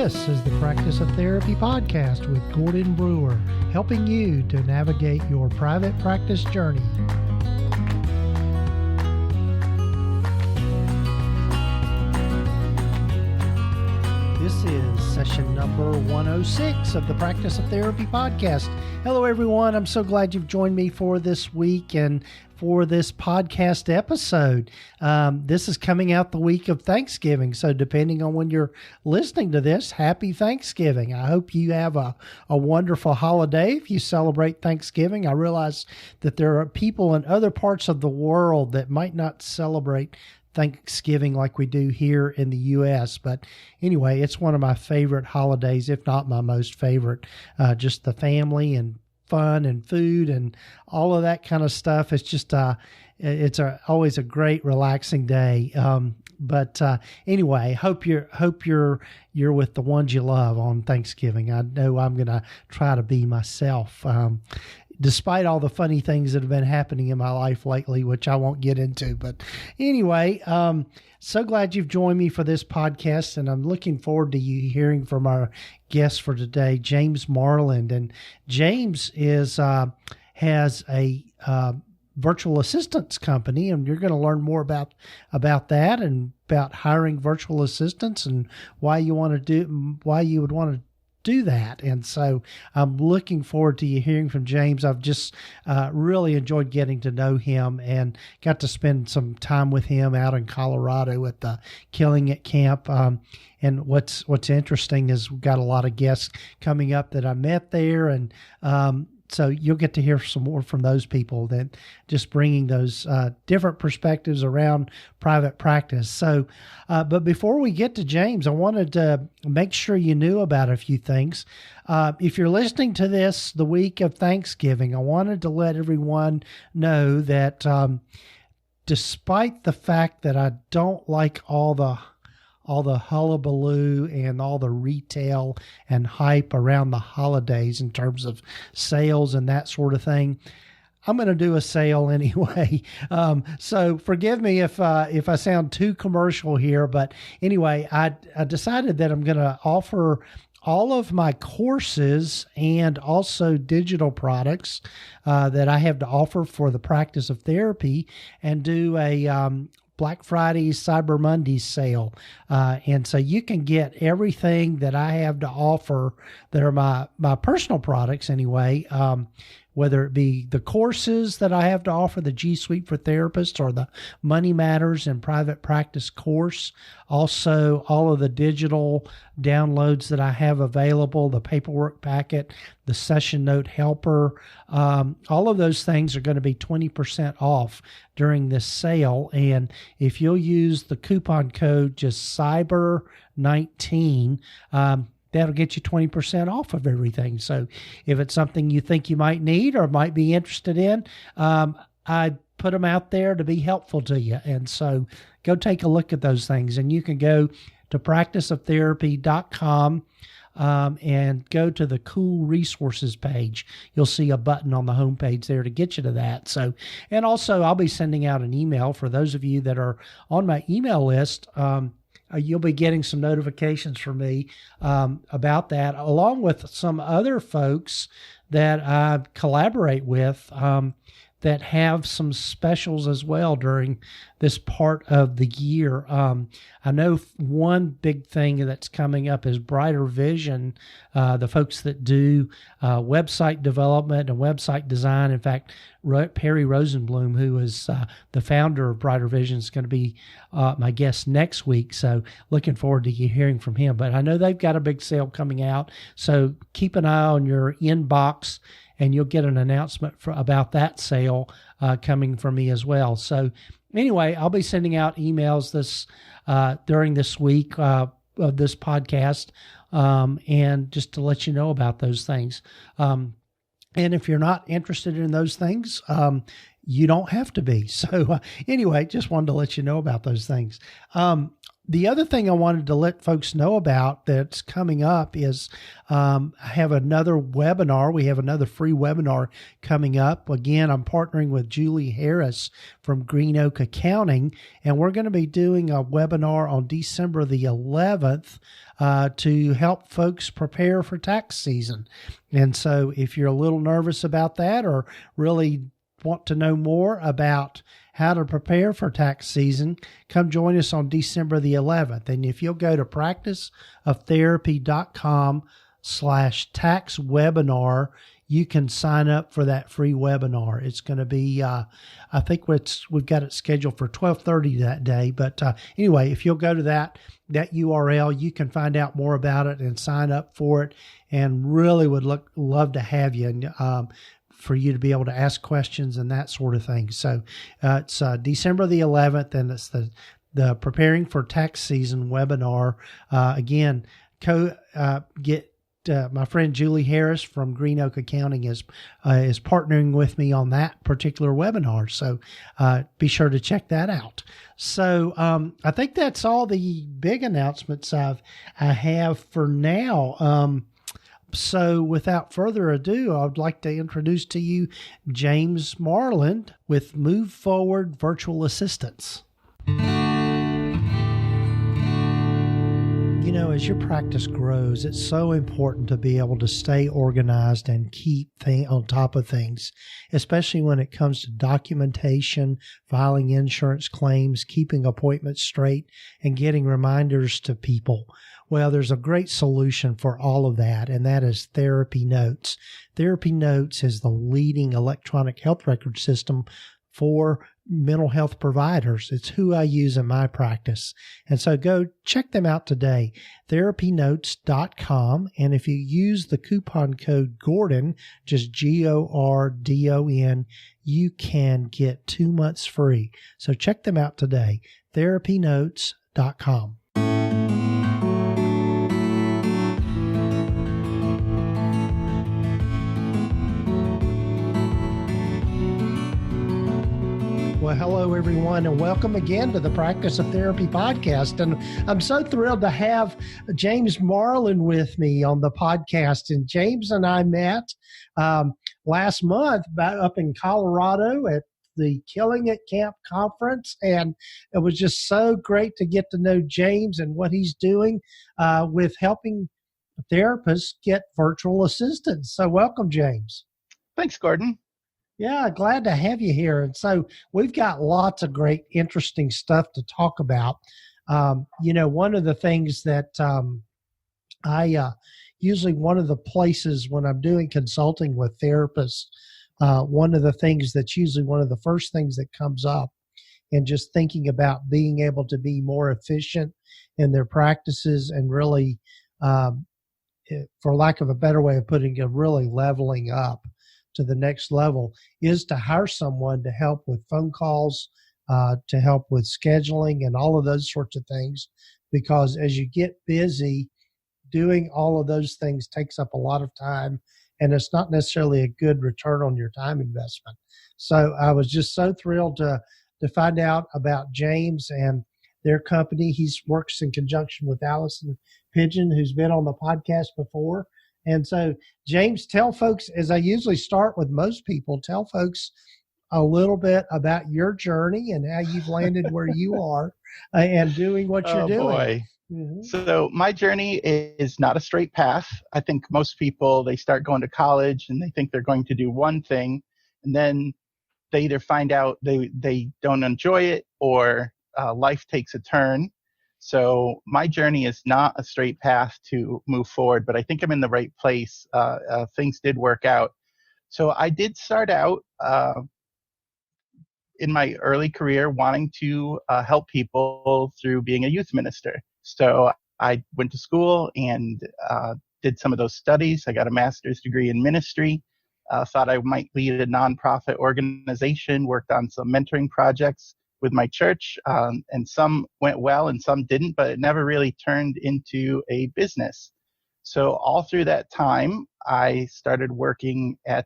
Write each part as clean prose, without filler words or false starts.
This is the Practice of Therapy podcast with Gordon Brewer, helping you to navigate your private practice journey. This is session number 106 of the Practice of Therapy podcast. Hello, everyone. I'm so glad you've joined me for this week and for this podcast episode. This is coming out the week of Thanksgiving, so depending on when you're listening to this, happy Thanksgiving. I hope you have a wonderful holiday if you celebrate Thanksgiving. I realize that there are people in other parts of the world that might not celebrate Thanksgiving like we do here in the U.S. But anyway, it's one of my favorite holidays, if not my most favorite. Just the family and fun and food and all of that kind of stuff. It's just always a great relaxing day. But anyway, hope you're with the ones you love on Thanksgiving. I know I'm going to try to be myself. Despite all the funny things that have been happening in my life lately, which I won't get into. But anyway, so glad you've joined me for this podcast, and I'm looking forward to you hearing from our guest for today, James Marland. And James has a virtual assistants company, and you're going to learn more about that and about hiring virtual assistants and why you would want to do that. And so I'm looking forward to you hearing from James. I've just really enjoyed getting to know him and got to spend some time with him out in Colorado at the Killing It camp. And what's interesting is we've got a lot of guests coming up that I met there, and so you'll get to hear some more from those people, that just bringing those different perspectives around private practice. So, but before we get to James, I wanted to make sure you knew about a few things. If you're listening to this the week of Thanksgiving, I wanted to let everyone know that despite the fact that I don't like all the hullabaloo and all the retail and hype around the holidays in terms of sales and that sort of thing, I'm going to do a sale anyway. So forgive me if I sound too commercial here, but anyway, I decided that I'm going to offer all of my courses and also digital products that I have to offer for the practice of therapy, and do a Black Friday, Cyber Monday sale. And so you can get everything that I have to offer that are my personal products anyway, whether it be the courses that I have to offer, the G Suite for Therapists, or the Money Matters and Private Practice course. Also, all of the digital downloads that I have available, the paperwork packet, the session note helper, all of those things are going to be 20% off during this sale. And if you'll use the coupon code just CYBER19, that'll get you 20% off of everything. So if it's something you think you might need or might be interested in, I put them out there to be helpful to you. And so go take a look at those things. And you can go to practiceoftherapy.com and go to the cool resources page. You'll see a button on the homepage there to get you to that. So, and also I'll be sending out an email for those of you that are on my email list. You'll be getting some notifications from me about that, along with some other folks that I collaborate with that have some specials as well during this part of the year. I know one big thing that's coming up is Brighter Vision, the folks that do website development and website design. In fact, Perry Rosenblum, who is the founder of Brighter Vision, is going to be my guest next week. So looking forward to you hearing from him. But I know they've got a big sale coming out, so keep an eye on your inbox, and you'll get an announcement about that sale coming from me as well. So anyway, I'll be sending out emails during this week of this podcast, and just to let you know about those things. And if you're not interested in those things, you don't have to be. So anyway, just wanted to let you know about those things. The other thing I wanted to let folks know about that's coming up is I have another webinar. We have another free webinar coming up. Again, I'm partnering with Julie Harris from Green Oak Accounting, and we're going to be doing a webinar on December the 11th to help folks prepare for tax season. And so if you're a little nervous about that or really want to know more about how to prepare for tax season, come join us on December the 11th. And if you'll go to practiceoftherapy.com/tax webinar, you can sign up for that free webinar. It's going to be, I think we've got it scheduled for 12:30 that day. But anyway, if you'll go to that URL, you can find out more about it and sign up for it. And really would love to have you. And for you to be able to ask questions and that sort of thing. So it's December the 11th, and it's the Preparing for Tax Season webinar. Again, get my friend Julie Harris from Green Oak Accounting is partnering with me on that particular webinar. So be sure to check that out. So I think that's all the big announcements I have for now. So without further ado, I'd like to introduce to you James Marland with Move Forward Virtual Assistants. You know, as your practice grows, it's so important to be able to stay organized and keep on top of things, especially when it comes to documentation, filing insurance claims, keeping appointments straight, and getting reminders to people. Well, there's a great solution for all of that, and that is TherapyNotes. TherapyNotes is the leading electronic health record system for mental health providers. It's who I use in my practice. And so go check them out today, therapynotes.com. And if you use the coupon code Gordon, just GORDON, you can get 2 months free. So check them out today, therapynotes.com. Well, hello, everyone, and welcome again to the Practice of Therapy podcast. And I'm so thrilled to have James Marland with me on the podcast. And James and I met last month up in Colorado at the Killing It Camp conference. And it was just so great to get to know James and what he's doing with helping therapists get virtual assistants. So welcome, James. Thanks, Gordon. Yeah, glad to have you here. And so we've got lots of great, interesting stuff to talk about. One of the things that I usually one of the places when I'm doing consulting with therapists, one of the things that's usually one of the first things that comes up, and just thinking about being able to be more efficient in their practices and really, for lack of a better way of putting it, really leveling up to the next level, is to hire someone to help with phone calls, to help with scheduling and all of those sorts of things. Because as you get busy, doing all of those things takes up a lot of time, and it's not necessarily a good return on your time investment. So I was just so thrilled to find out about James and their company. He works in conjunction with Allison Pigeon, who's been on the podcast before. And so, James, tell folks, as I usually start with most people, tell folks a little bit about your journey and how you've landed where you are and doing what you're doing. Boy. Mm-hmm. So my journey is not a straight path. I think most people, they start going to college and they think they're going to do one thing, and then they either find out they don't enjoy it or life takes a turn. So my journey is not a straight path to move forward, but I think I'm in the right place. Things did work out. So I did start out in my early career wanting to help people through being a youth minister. So I went to school and did some of those studies. I got a master's degree in ministry. Thought I might lead a nonprofit organization, worked on some mentoring projects with my church, and some went well and some didn't, but it never really turned into a business. So all through that time, I started working at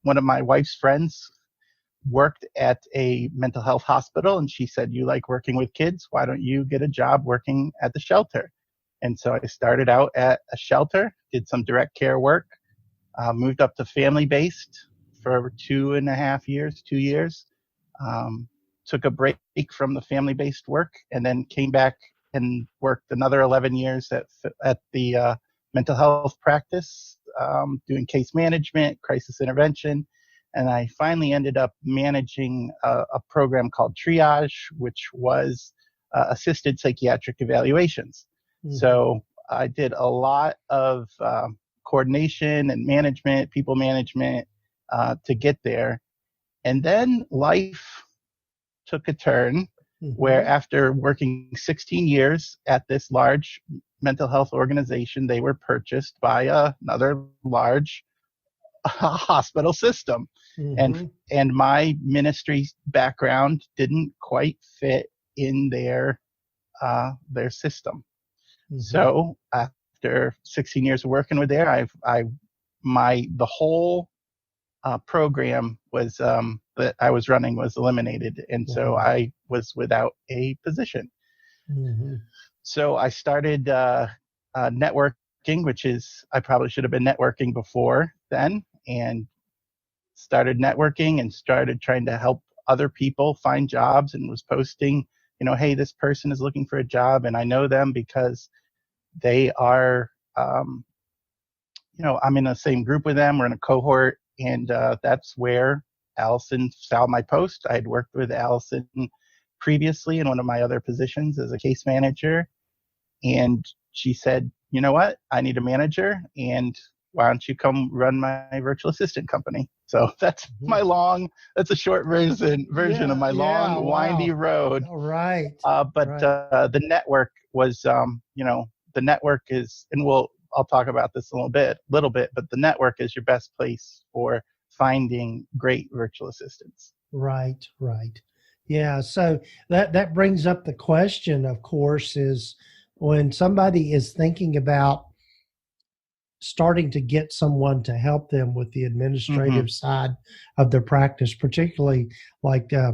one of my wife's friends' worked at a mental health hospital, and she said, "You like working with kids? Why don't you get a job working at the shelter?" And so I started out at a shelter, did some direct care work, moved up to family-based for over 2.5 years, 2 years. Took a break from the family-based work, and then came back and worked another 11 years at the mental health practice, doing case management, crisis intervention. And I finally ended up managing a program called Triage, which was assisted psychiatric evaluations. Mm-hmm. So I did a lot of coordination and management, people management, to get there. And then life took a turn, mm-hmm. where after working 16 years at this large mental health organization, they were purchased by another large hospital system. Mm-hmm. And my ministry background didn't quite fit in their system. Mm-hmm. So after 16 years of working with there, the whole program was that I was running was eliminated, and mm-hmm. so I was without a position. Mm-hmm. So I started networking, which is I probably should have been networking before then, and started networking and started trying to help other people find jobs, and was posting, hey, this person is looking for a job, and I know them because they are, I'm in the same group with them. We're in a cohort. And that's where Allison saw my post. I had worked with Allison previously in one of my other positions as a case manager. And she said, "You know what? I need a manager. And why don't you come run my virtual assistant company?" So that's that's a short version of my long, windy road. All right. The network was, the network is, and I'll talk about this a little bit, but the network is your best place for finding great virtual assistants. Right. Yeah. So that brings up the question, of course, is when somebody is thinking about starting to get someone to help them with the administrative mm-hmm. side of their practice, particularly like, I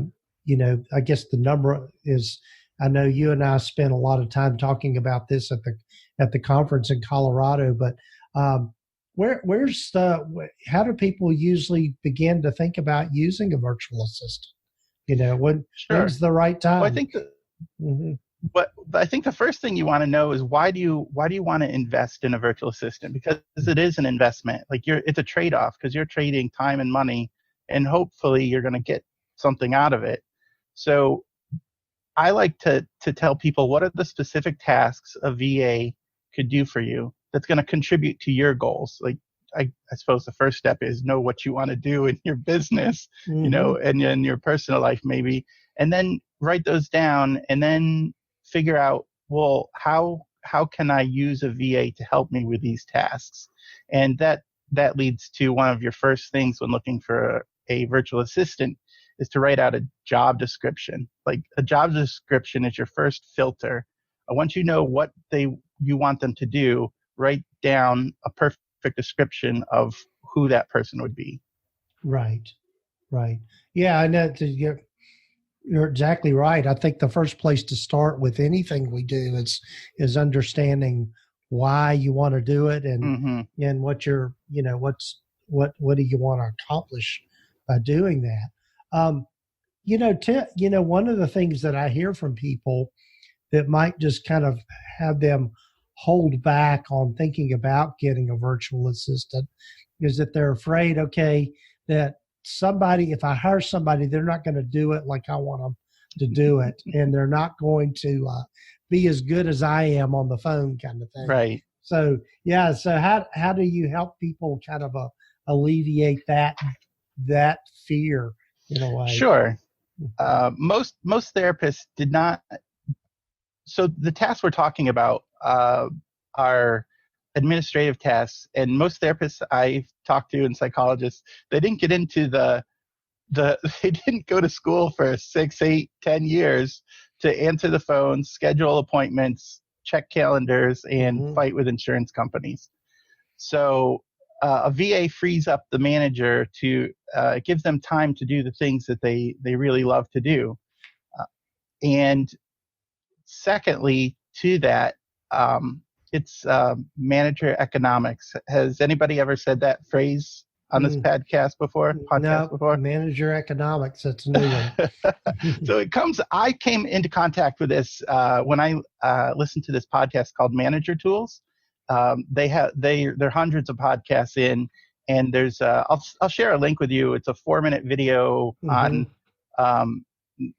guess the number is, I know you and I spent a lot of time talking about this at the conference in Colorado, but how do people usually begin to think about using a virtual assistant? When's the right time? Well, I think mm-hmm. But I think the first thing you want to know is why do you want to invest in a virtual assistant? Because it is an investment. Like it's a trade-off, because you're trading time and money, and hopefully you're going to get something out of it. So I like to tell people, what are the specific tasks a VA could do for you that's going to contribute to your goals? Like, I suppose the first step is know what you want to do in your business, mm-hmm. And in your personal life maybe, and then write those down, and then figure out, well, how can I use a VA to help me with these tasks? And that leads to one of your first things when looking for a virtual assistant is to write out a job description. Like, a job description is your first filter. Once you know what you want them to do, write down a perfect description of who that person would be. Right. Yeah, I know. You're exactly right. I think the first place to start with anything we do is understanding why you want to do it, and mm-hmm. and what you're, what do you want to accomplish by doing that. One of the things that I hear from people that might just kind of have them hold back on thinking about getting a virtual assistant is that they're afraid, that if I hire somebody, they're not going to do it like I want them to do it. And they're not going to be as good as I am on the phone, kind of thing. Right. So, how do you help people kind of alleviate that fear in a way? Sure. Most therapists did not. So the tasks we're talking about are administrative tasks, and most therapists I've talked to and psychologists, they didn't get into they didn't go to school for 6, 8, 10 years to answer the phone, schedule appointments, check calendars, and mm-hmm. fight with insurance companies. So a VA frees up the manager to it gives them time to do the things that they really love to do. And secondly, to that, it's manager economics. Has anybody ever said that phrase on this podcast before? Manager economics. That's a new one. So I came into contact with this when I listened to this podcast called Manager Tools. There are hundreds of podcasts in, and there's I'll share a link with you. It's a 4-minute video on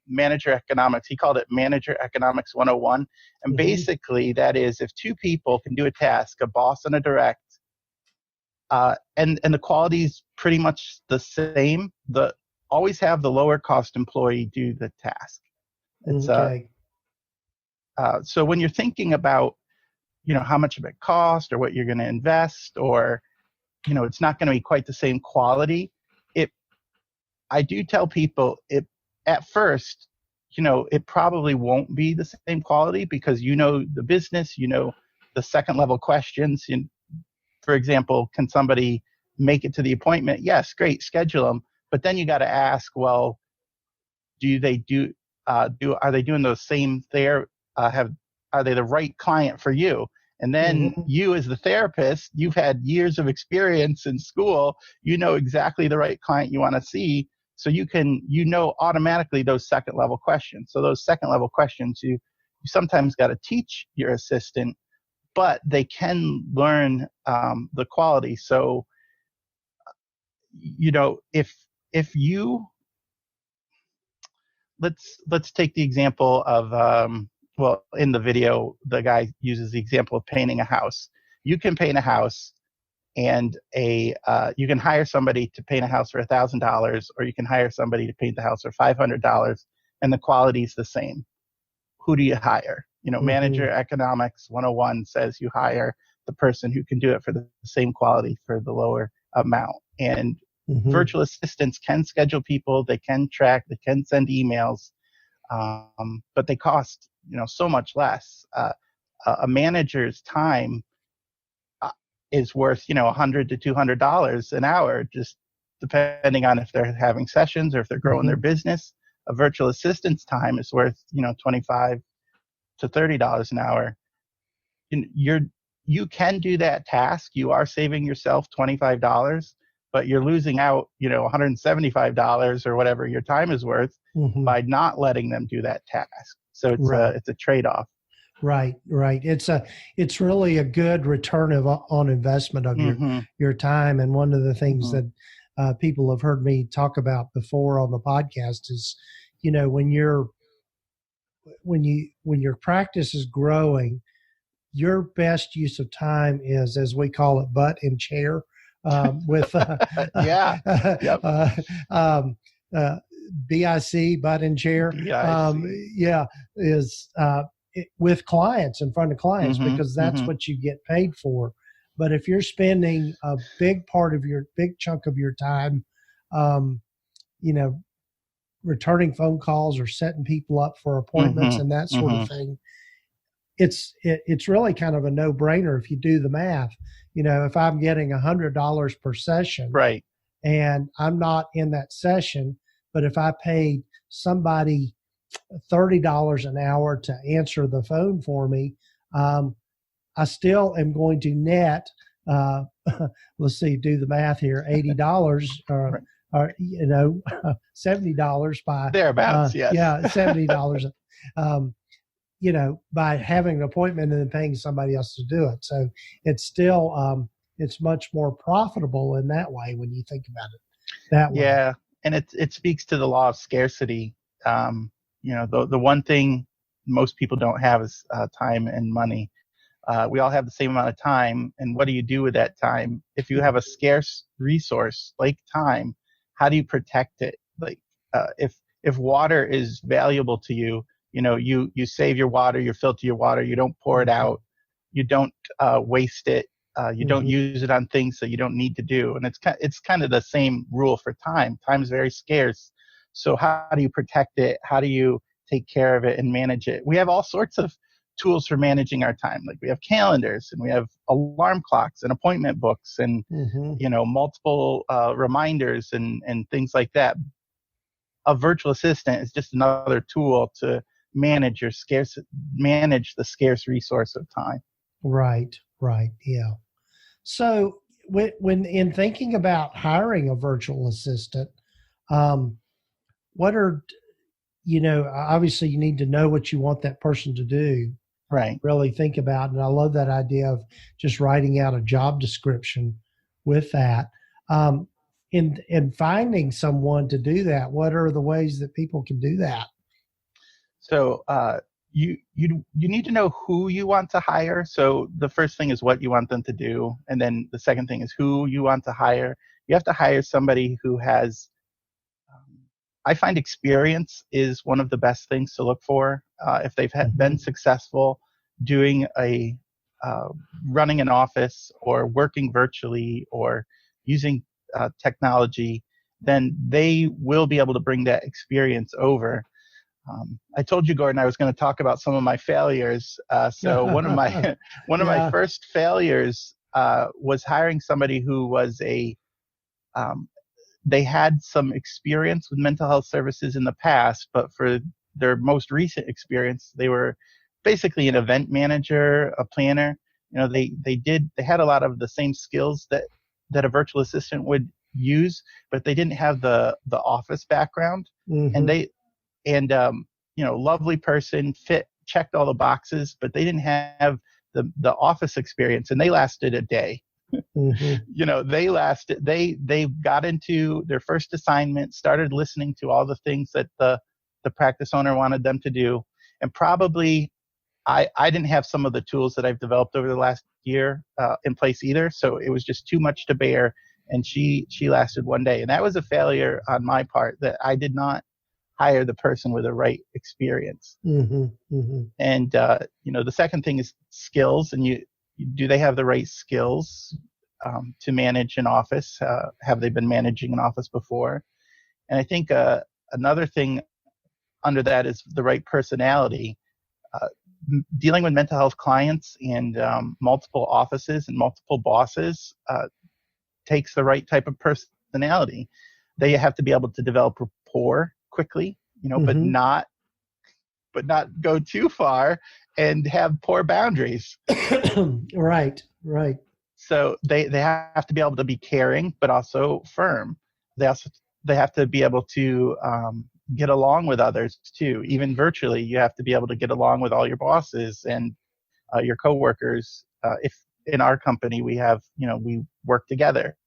manager economics. He called it Manager Economics 101. And basically that is, if two people can do a task, a boss and a direct, and the quality is pretty much the same, always have the lower cost employee do the task. It's, so when you're thinking about, how much of it cost or what you're going to invest, or, it's not going to be quite the same quality. I do tell people at first, it probably won't be the same quality because the business, the second level questions. For example, can somebody make it to the appointment? Yes, great, schedule them. But then you got to ask, well, are they doing those same are they the right client for you? And then you as the therapist, you've had years of experience in school, exactly the right client you want to see. So you can, automatically those second level questions. So those second level questions, you sometimes got to teach your assistant, but they can learn the quality. So, if you, let's take the example of, in the video, the guy uses the example of painting a house. You can paint a house, and you can hire somebody to paint a house for $1,000, or you can hire somebody to paint the house for $500, and the quality is the same. Who do you hire? Manager Economics 101 says you hire the person who can do it for the same quality for the lower amount. And virtual assistants can schedule people, they can track, they can send emails, but they cost so much less. A manager's time is worth, $100 to $200 an hour, just depending on if they're having sessions or if they're growing their business. A virtual assistant's time is worth, $25 to $30 an hour. You can do that task. You are saving yourself $25, but you're losing out, $175 or whatever your time is worth by not letting them do that task. So it's a trade-off. Right. It's really a good return on investment of your time. And one of the things that people have heard me talk about before on the podcast is, when your practice is growing, your best use of time is, as we call it, butt in chair. With BIC, butt in chair. Is with clients, in front of clients, because that's what you get paid for. But if you're spending a big chunk of your time, returning phone calls or setting people up for appointments and that sort of thing, it's really kind of a no-brainer if you do the math. If I'm getting $100 per session, right, and I'm not in that session, but if I paid somebody $30 an hour to answer the phone for me, I still am going to net, let's see, do the math here, $80 or $70 by thereabouts. Yes. Yeah, $70. By having an appointment and then paying somebody else to do it. So it's still, it's much more profitable in that way when you think about it that way. Yeah. And it speaks to the law of scarcity. The one thing most people don't have is time and money. We all have the same amount of time. And what do you do with that time? If you have a scarce resource like time, how do you protect it? Like, if water is valuable to you, you save your water, you filter your water, you don't pour it out, you don't waste it, you don't use it on things that you don't need to do. And it's kind of the same rule for time. Time is very scarce. So how do you protect it? How do you take care of it and manage it? We have all sorts of tools for managing our time. Like we have calendars and we have alarm clocks and appointment books and, multiple reminders and things like that. A virtual assistant is just another tool to manage the scarce resource of time. Right. Yeah. So when in thinking about hiring a virtual assistant, what are, obviously you need to know what you want that person to do. Right. Really think about. And I love that idea of just writing out a job description with that. In finding someone to do that, what are the ways that people can do that? So you need to know who you want to hire. So the first thing is what you want them to do, and then the second thing is who you want to hire. You have to hire somebody who has. I find experience is one of the best things to look for. If they've been successful doing running an office or working virtually or using technology, then they will be able to bring that experience over. I told you, Gordon, I was going to talk about some of my failures. So one of my first failures was hiring somebody who was they had some experience with mental health services in the past, but for their most recent experience, they were basically an event manager, a planner. They had a lot of the same skills that a virtual assistant would use, but they didn't have the office background. And lovely person, checked all the boxes, but they didn't have the office experience, and they lasted a day. They got into their first assignment, started listening to all the things that the practice owner wanted them to do. And probably I didn't have some of the tools that I've developed over the last year in place either. So it was just too much to bear. And she lasted one day. And that was a failure on my part, that I did not hire the person with the right experience. And, the second thing is skills. And do they have the right skills to manage an office? Have they been managing an office before? And I think another thing under that is the right personality. Dealing with mental health clients and multiple offices and multiple bosses takes the right type of personality. They have to be able to develop rapport quickly, but not go too far and have poor boundaries. Right. So they have to be able to be caring, but also firm. They have to be able to get along with others too. Even virtually, you have to be able to get along with all your bosses and your coworkers. If in our company we have, we work together,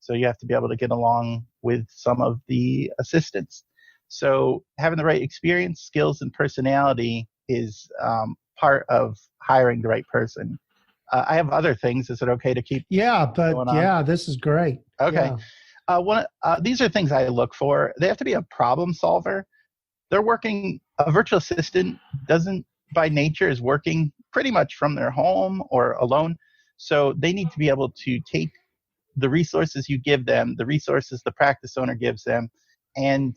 so you have to be able to get along with some of the assistants. So having the right experience, skills, and personality is part of hiring the right person. I have other things. Is it okay to keep? Yeah, but this is great. Okay. Yeah. These are things I look for. They have to be a problem solver. A virtual assistant by nature is working pretty much from their home or alone. So they need to be able to take the resources you give them, the resources the practice owner gives them, and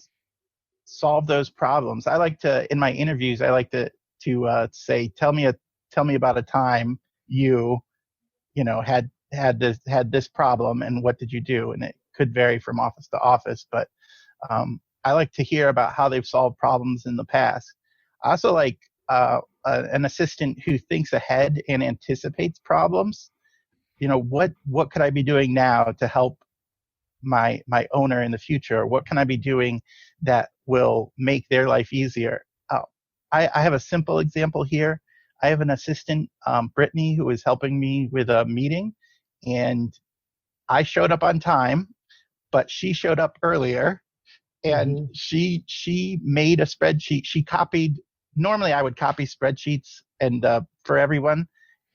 solve those problems. In my interviews, I like to say, tell me about a time you had this problem and what did you do? And it could vary from office to office, but I like to hear about how they've solved problems in the past. I also like an assistant who thinks ahead and anticipates problems. What could I be doing now to help my owner in the future? What can I be doing that will make their life easier? I have a simple example here. I have an assistant, Brittany, who is helping me with a meeting, and I showed up on time, but she showed up earlier, and she made a spreadsheet. She copied. Normally, I would copy spreadsheets and for everyone,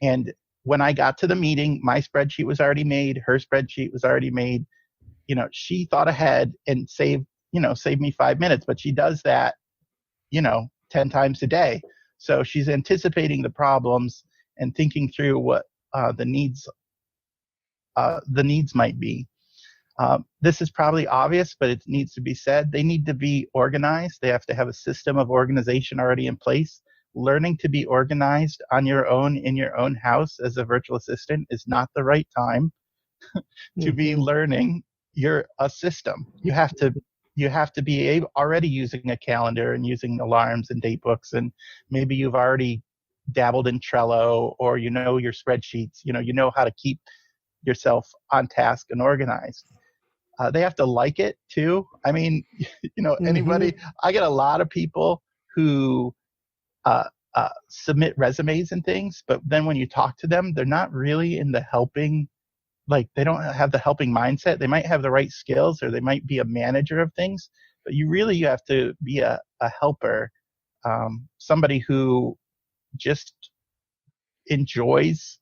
and when I got to the meeting, my spreadsheet was already made. Her spreadsheet was already made. She thought ahead and saved me 5 minutes, but she does that, 10 times a day. So she's anticipating the problems and thinking through what the needs might be. This is probably obvious, but it needs to be said. They need to be organized. They have to have a system of organization already in place, learning to be organized on your own in your own house as a virtual assistant is not the right time to be learning a system. You have to be already using a calendar and using alarms and date books, and maybe you've already dabbled in Trello, or you know your spreadsheets. You know how to keep yourself on task and organized. They have to like it too. I mean, anybody. I get a lot of people who submit resumes and things, but then when you talk to them, they're not really in the helping. Like, they don't have the helping mindset. They might have the right skills, or they might be a manager of things, but you have to be a helper, somebody who just enjoys.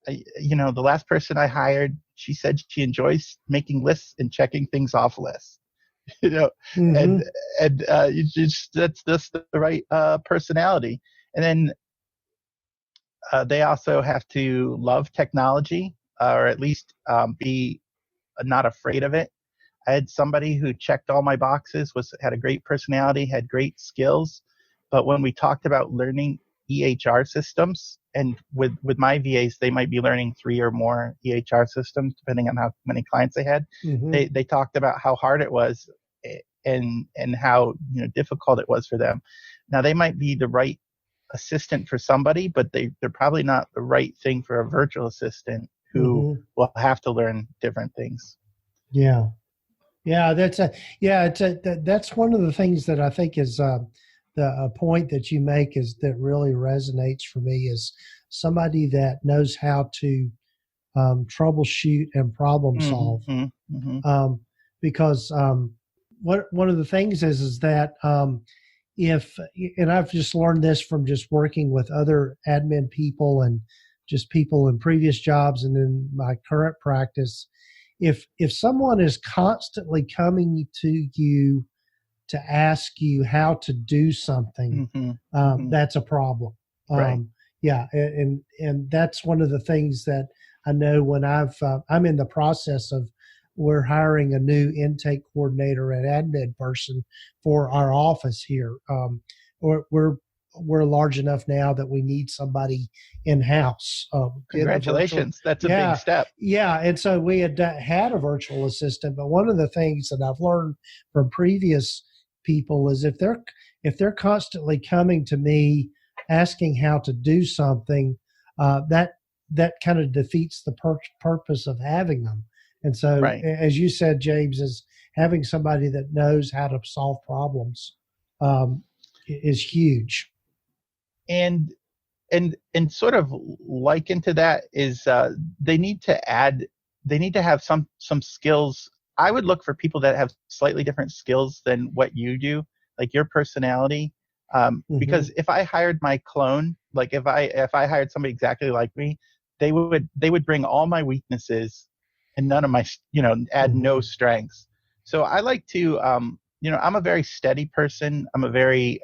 The last person I hired, she said she enjoys making lists and checking things off lists. And you just that's the right personality. And then they also have to love technology, or at least be not afraid of it. I had somebody who checked all my boxes, had a great personality, had great skills, but when we talked about learning EHR systems, and with my VAs, they might be learning 3 or more EHR systems, depending on how many clients they had. They talked about how hard it was, and how difficult it was for them. Now, they might be the right assistant for somebody, but they're probably not the right thing for a virtual assistant who will have to learn different things. Yeah, that's one of the things that I think is the point that you make is that really resonates for me, is somebody that knows how to troubleshoot and problem solve. Because one of the things is that and I've just learned this from just working with other admin people and just people in previous jobs and in my current practice, if someone is constantly coming to you to ask you how to do something, that's a problem. Right. Yeah, and that's one of the things that I know when I'm in the process of, we're hiring a new intake coordinator and admin person for our office here. We're large enough now that we need somebody in-house. Congratulations. That's a big step. Yeah. And so we had a virtual assistant, but one of the things that I've learned from previous people is if they're constantly coming to me asking how to do something, that kind of defeats the purpose of having them. And so, as you said, James, is having somebody that knows how to solve problems is huge. And sort of likened to that is they need to have some skills. I would look for people that have slightly different skills than what you do, like your personality. Because if I hired my clone, like if I hired somebody exactly like me, they would bring all my weaknesses and none of my, add no strengths. So I like to, I'm a very steady person. I'm a very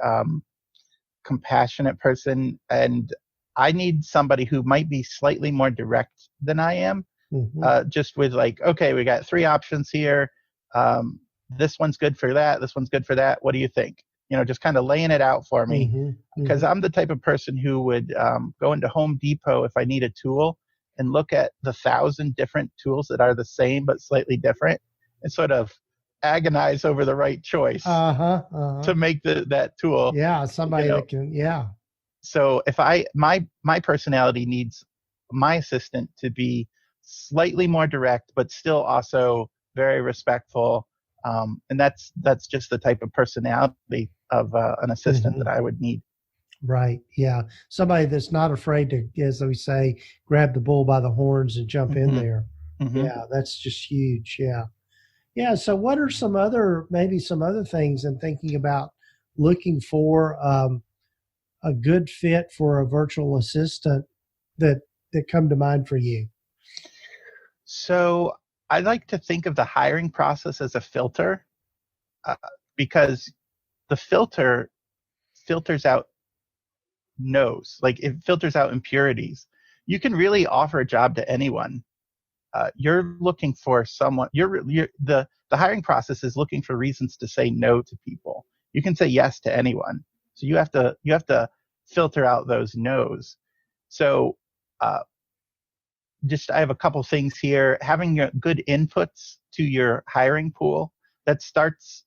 compassionate person, and I need somebody who might be slightly more direct than I am. Just with like, okay, we got 3 options here. This one's good for that. This one's good for that. What do you think? Just kind of laying it out for me, because I'm the type of person who would go into Home Depot if I need a tool and look at the 1,000 different tools that are the same but slightly different, and sort of agonize over the right choice to make that tool. Yeah, somebody that can. Yeah. So if my personality needs my assistant to be slightly more direct, but still also very respectful, and that's just the type of personality of an assistant that I would need. Right. Yeah. Somebody that's not afraid to, as we say, grab the bull by the horns and jump in there. Yeah. That's just huge. Yeah. Yeah. So what are maybe some other things in thinking about looking for a good fit for a virtual assistant that come to mind for you? So I like to think of the hiring process as a filter, because the filter filters out no's, like it filters out impurities. You can really offer a job to anyone. You're looking for someone. The hiring process is looking for reasons to say no to people. You can say yes to anyone. So you have to filter out those no's. So I have a couple things here. Having good inputs to your hiring pool. That starts,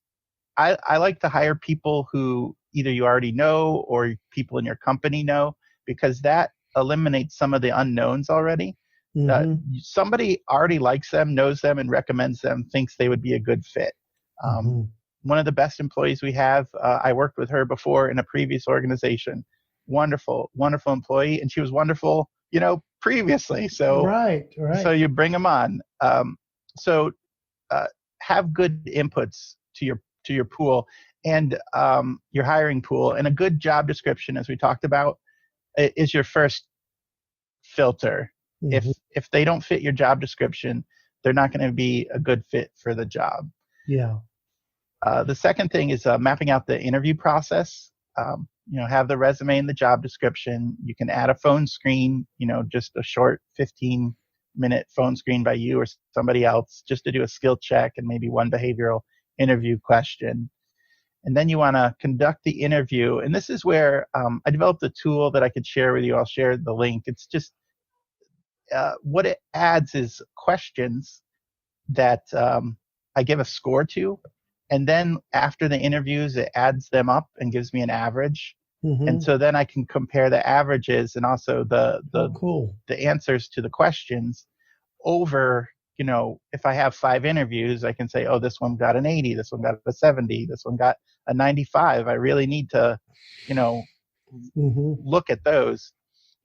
I like to hire people who either you already know or people in your company know, because that eliminates some of the unknowns already. Somebody already likes them, knows them, and recommends them, thinks they would be a good fit. One of the best employees we have, I worked with her before in a previous organization. Wonderful, wonderful employee, and she was wonderful, previously. So, right. So you bring them on. So have good inputs to your pool and your hiring pool, and a good job description, as we talked about, is your first filter. If they don't fit your job description, they're not going to be a good fit for the job. Yeah. The second thing is mapping out the interview process. Have the resume and the job description. You can add a phone screen, just a short 15-minute phone screen by you or somebody else, just to do a skill check and maybe one behavioral interview question. And then you want to conduct the interview. And this is where I developed a tool that I could share with you. I'll share the link. It's just what it adds is questions that I give a score to. And then after the interviews, it adds them up and gives me an average. And so then I can compare the averages and also the answers to the questions over, if I have 5 interviews, I can say, oh, this one got an 80, this one got a 70, this one got a 95. I really need to, look at those.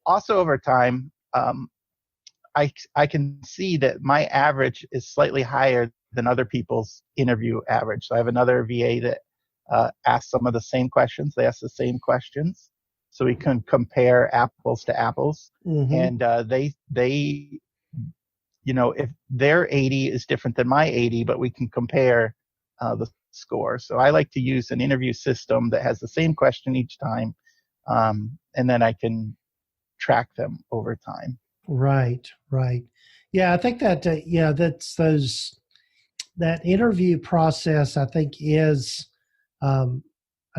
Also over time, I can see that my average is slightly higher than other people's interview average. So I have another VA that asks some of the same questions. They ask the same questions, so we can compare apples to apples. And they if their 80 is different than my 80, but we can compare the score. So I like to use an interview system that has the same question each time, and then I can track them over time. Right. Yeah, I think that that's that interview process, I think, is I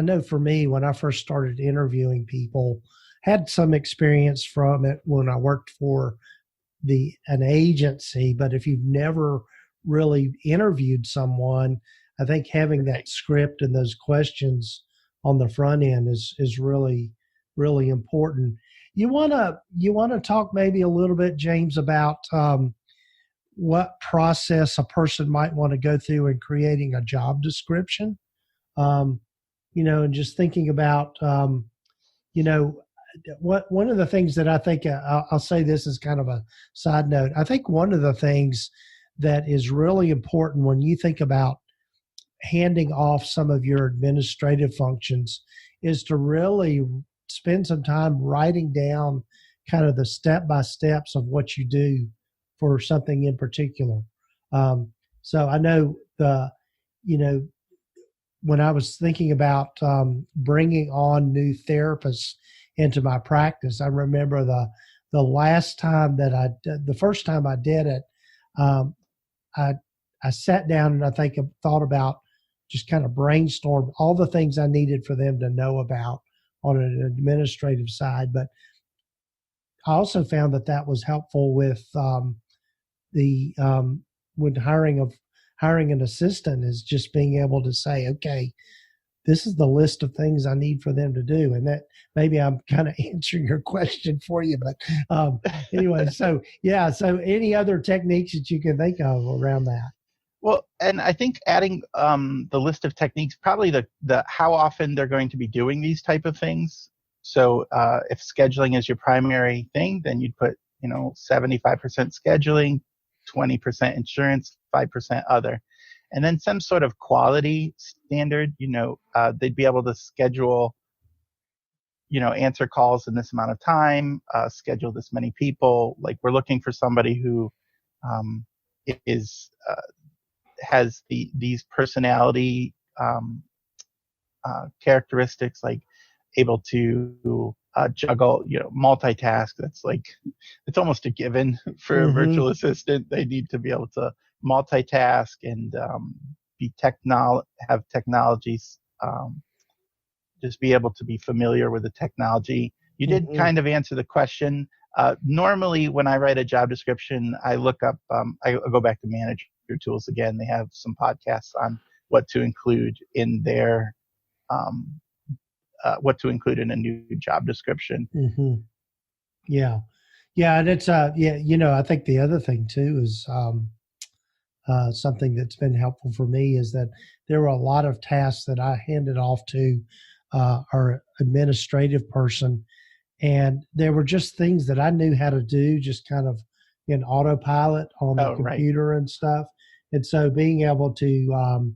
know for me, when I first started interviewing people, had some experience from it when I worked for an agency, but if you've never really interviewed someone, I think having that script and those questions on the front end is really, really important. You want to talk maybe a little bit, James, about what process a person might want to go through in creating a job description, and just thinking about, one of the things that I think, I'll say this as kind of a side note. I think one of the things that is really important when you think about handing off some of your administrative functions is to really spend some time writing down kind of the step-by-steps of what you do for something in particular. So I know when I was thinking about bringing on new therapists into my practice, I remember the last time that the first time I did it, I sat down and I think I thought about, just kind of brainstormed all the things I needed for them to know about on an administrative side. But I also found that was helpful with when hiring an assistant, is just being able to say, okay, this is the list of things I need for them to do. And that maybe I'm kind of answering your question for you, but anyway, so any other techniques that you can think of around that? Well, and I think adding the list of techniques, probably the how often they're going to be doing these type of things. So if scheduling is your primary thing, then you'd put 75% scheduling, 20% insurance, 5% other, and then some sort of quality standard. They'd be able to schedule, answer calls in this amount of time, schedule this many people. Like, we're looking for somebody who has these personality characteristics, like able to juggle, multitask. That's like, it's almost a given for a virtual assistant. They need to be able to multitask and have technologies, just be able to be familiar with the technology. You did kind of answer the question. Normally, when I write a job description, I look up, I go back to Manager Tools again. They have some podcasts on what to include in their, what to include in a new job description. Yeah. Yeah. And it's, I think the other thing too is, something that's been helpful for me is that there were a lot of tasks that I handed off to our administrative person, and there were just things that I knew how to do, just kind of in autopilot on the computer and stuff. And so being able to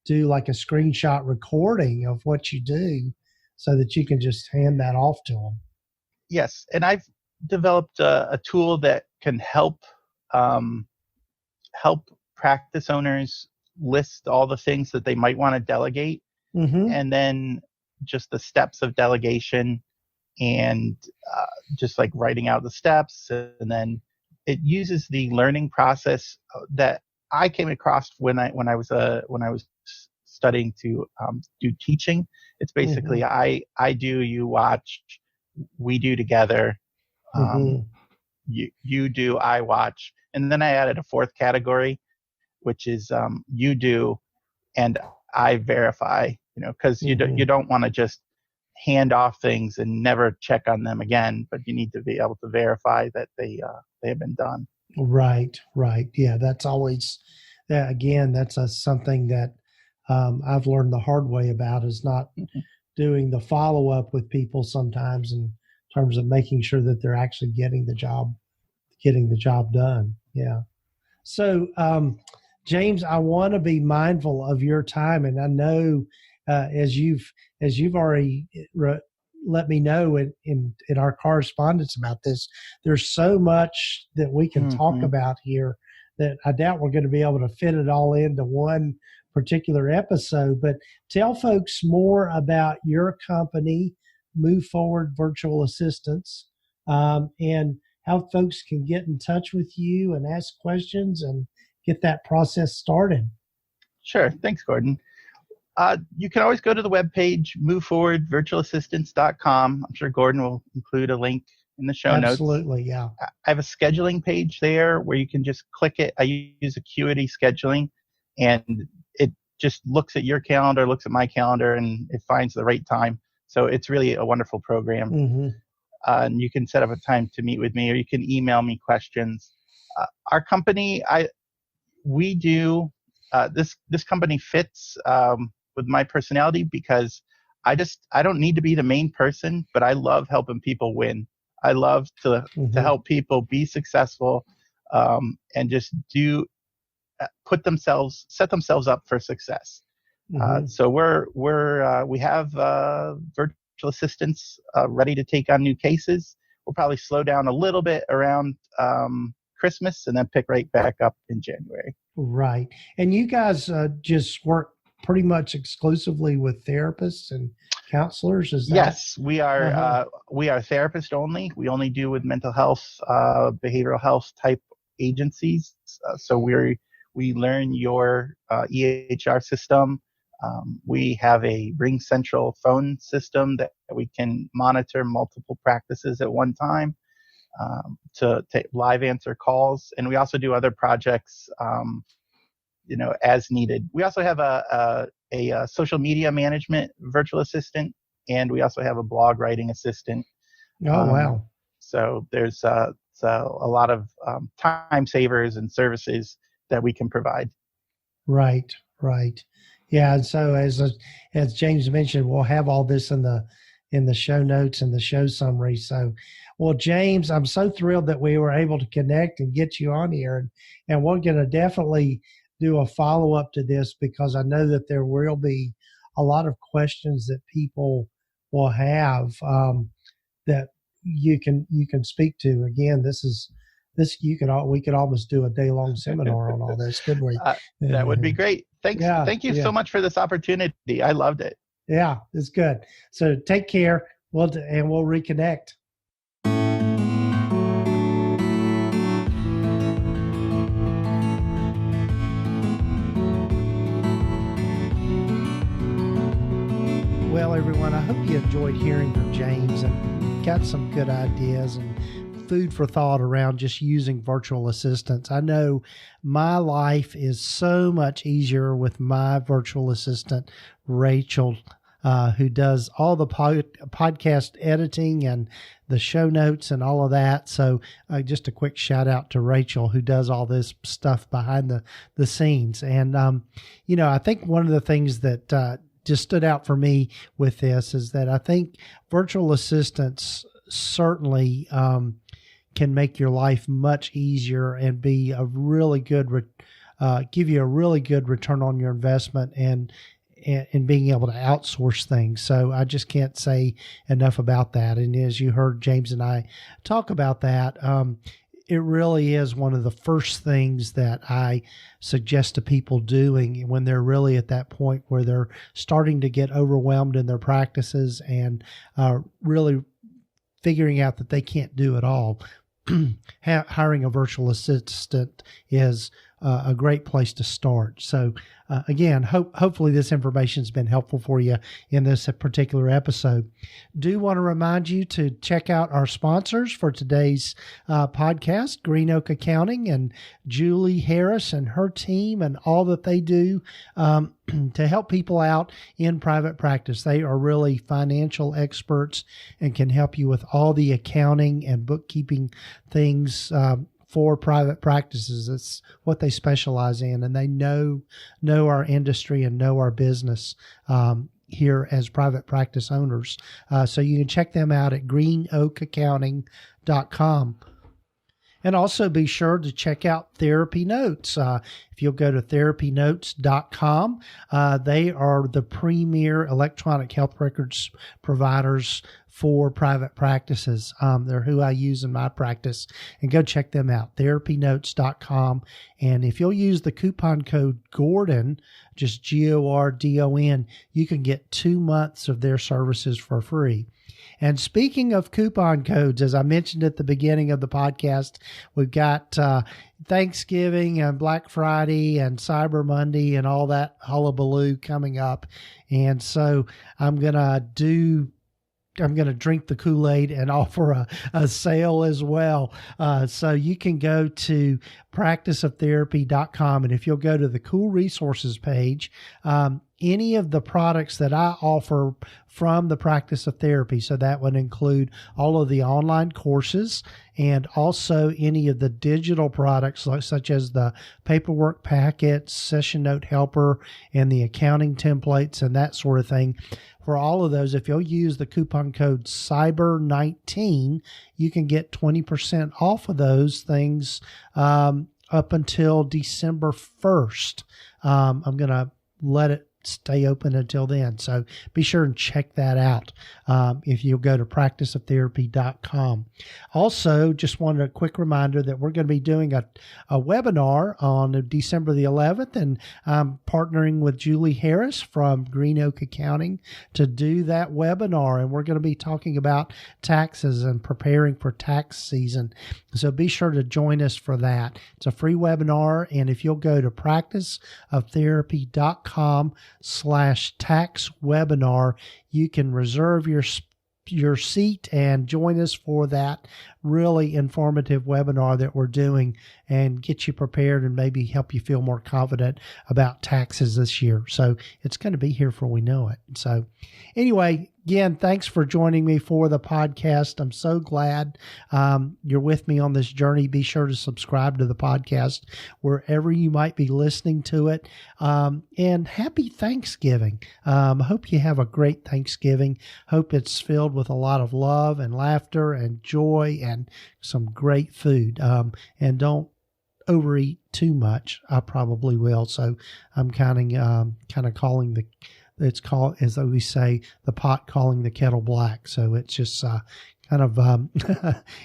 do like a screenshot recording of what you do so that you can just hand that off to them. Yes, and I've developed a tool that can help practice owners list all the things that they might want to delegate, and then just the steps of delegation, and just like writing out the steps. And then it uses the learning process that I came across when I was studying to do teaching. It's basically I do, you watch, we do together. You do, I watch, and then I added a fourth category, which is you do and I verify. Because you don't want to just hand off things and never check on them again, but you need to be able to verify that they have been done. Right. Yeah, that's always again. That's something that I've learned the hard way about, is not doing the follow up with people sometimes in terms of making sure that they're actually getting the job done. Yeah. So, James, I want to be mindful of your time, and I know as you've already let me know in our correspondence about this, there's so much that we can talk about here that I doubt we're going to be able to fit it all into one particular episode. But tell folks more about your company, Move Forward Virtual Assistants, and how folks can get in touch with you and ask questions and get that process started. Sure. Thanks, Gordon. You can always go to the webpage, moveforwardvirtualassistance.com. I'm sure Gordon will include a link in the show notes. Absolutely, yeah. I have a scheduling page there where you can just click it. I use Acuity scheduling, and it just looks at your calendar, looks at my calendar, and it finds the right time. So it's really a wonderful program. And you can set up a time to meet with me, or you can email me questions. Our company, we do this company fits with my personality, because I don't need to be the main person, but I love helping people win. I love to help people be successful, and just set themselves up for success. So we have virtual assistants ready to take on new cases. We'll probably slow down a little bit around Christmas, and then pick right back up in January. Right. And you guys just work pretty much exclusively with therapists and counselors, is that? Yes, we are therapist only. We only do with mental health, behavioral health type agencies. So we learn your EHR system. We have a Ring Central phone system that we can monitor multiple practices at one time, to take live answer calls. And we also do other projects, as needed. We also have a social media management virtual assistant, and we also have a blog writing assistant. Oh, wow. So there's a lot of time savers and services that we can provide. Right. Yeah. And so as James mentioned, we'll have all this in the show notes and the show summary. So, well, James, I'm so thrilled that we were able to connect and get you on here, and we're going to definitely do a follow-up to this, because I know that there will be a lot of questions that people will have that you can speak to. Again, we could almost do a day-long seminar on all this, couldn't we? That would be great. Thanks. Yeah, thank you so much for this opportunity. I loved it. Yeah, it's good. So take care. We'll reconnect. Well, everyone, I hope you enjoyed hearing from James and got some good ideas and food for thought around just using virtual assistants. I know my life is so much easier with my virtual assistant, Rachel, who does all the podcast editing and the show notes and all of that. So just a quick shout out to Rachel, who does all this stuff behind the scenes. And, I think one of the things that just stood out for me with this is that I think virtual assistants certainly can make your life much easier and be a really good, give you a really good return on your investment and being able to outsource things. So I just can't say enough about that. And as you heard James and I talk about that, it really is one of the first things that I suggest to people doing when they're really at that point where they're starting to get overwhelmed in their practices and really figuring out that they can't do it all. Hiring a virtual assistant is a great place to start. So again, hopefully this information has been helpful for you in this particular episode. Do want to remind you to check out our sponsors for today's podcast, Green Oak Accounting and Julie Harris and her team and all that they do to help people out in private practice. They are really financial experts and can help you with all the accounting and bookkeeping things for private practices. It's what they specialize in, and they know our industry and know our business here as private practice owners. So you can check them out at greenoakaccounting.com. And also be sure to check out TherapyNotes. If you'll go to TherapyNotes.com, they are the premier electronic health records providers for private practices. They're who I use in my practice. And go check them out, TherapyNotes.com. And if you'll use the coupon code Gordon, just GORDON, you can get 2 months of their services for free. And speaking of coupon codes, as I mentioned at the beginning of the podcast, we've got Thanksgiving and Black Friday and Cyber Monday and all that hullabaloo coming up. And so I'm going to drink the Kool-Aid and offer a sale as well. So you can go to practiceoftherapy.com. And if you'll go to the cool resources page, any of the products that I offer from the Practice of Therapy, so that would include all of the online courses and also any of the digital products such as the paperwork packets, session note helper, and the accounting templates and that sort of thing. For all of those, if you'll use the coupon code CYBER19, you can get 20% off of those things up until December 1st. I'm going to let it stay open until then. So be sure and check that out if you'll go to practiceoftherapy.com. Also, just wanted a quick reminder that we're going to be doing a webinar on December the 11th, and I'm partnering with Julie Harris from Green Oak Accounting to do that webinar, and we're going to be talking about taxes and preparing for tax season. So be sure to join us for that. It's a free webinar, and if you'll go to practiceoftherapy.com/tax webinar, you can reserve your seat and join us for that really informative webinar that we're doing and get you prepared and maybe help you feel more confident about taxes this year. So it's going to be here before we know it. So anyway, again, thanks for joining me for the podcast. I'm so glad you're with me on this journey. Be sure to subscribe to the podcast wherever you might be listening to it. And happy Thanksgiving. Hope you have a great Thanksgiving. Hope it's filled with a lot of love and laughter and joy and some great food. And don't overeat too much. I probably will. So I'm kind of calling it's called, as we say, the pot calling the kettle black. So it's just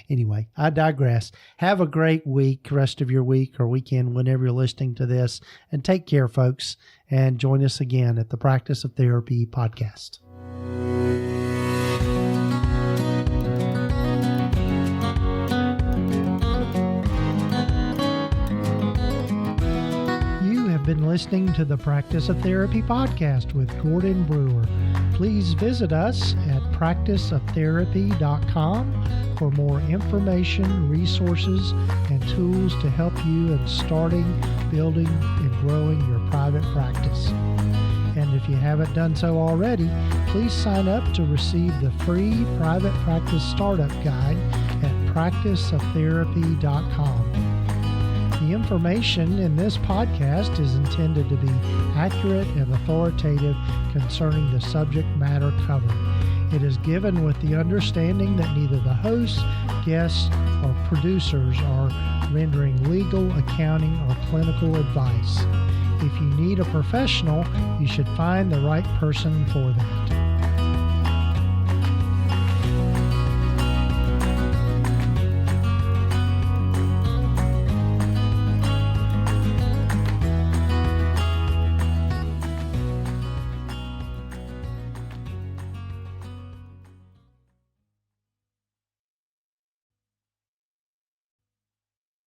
anyway, I digress. Have a great week, rest of your week or weekend, whenever you're listening to this. And take care, folks. And join us again at the Practice of Therapy podcast. been listening to the Practice of Therapy podcast with Gordon Brewer. Please visit us at practiceoftherapy.com for more information, resources, and tools to help you in starting, building, and growing your private practice. And if you haven't done so already, please sign up to receive the free private practice startup guide at practiceoftherapy.com. The information in this podcast is intended to be accurate and authoritative concerning the subject matter covered. It is given with the understanding that neither the hosts, guests, or producers are rendering legal, accounting, or clinical advice. If you need a professional, you should find the right person for that.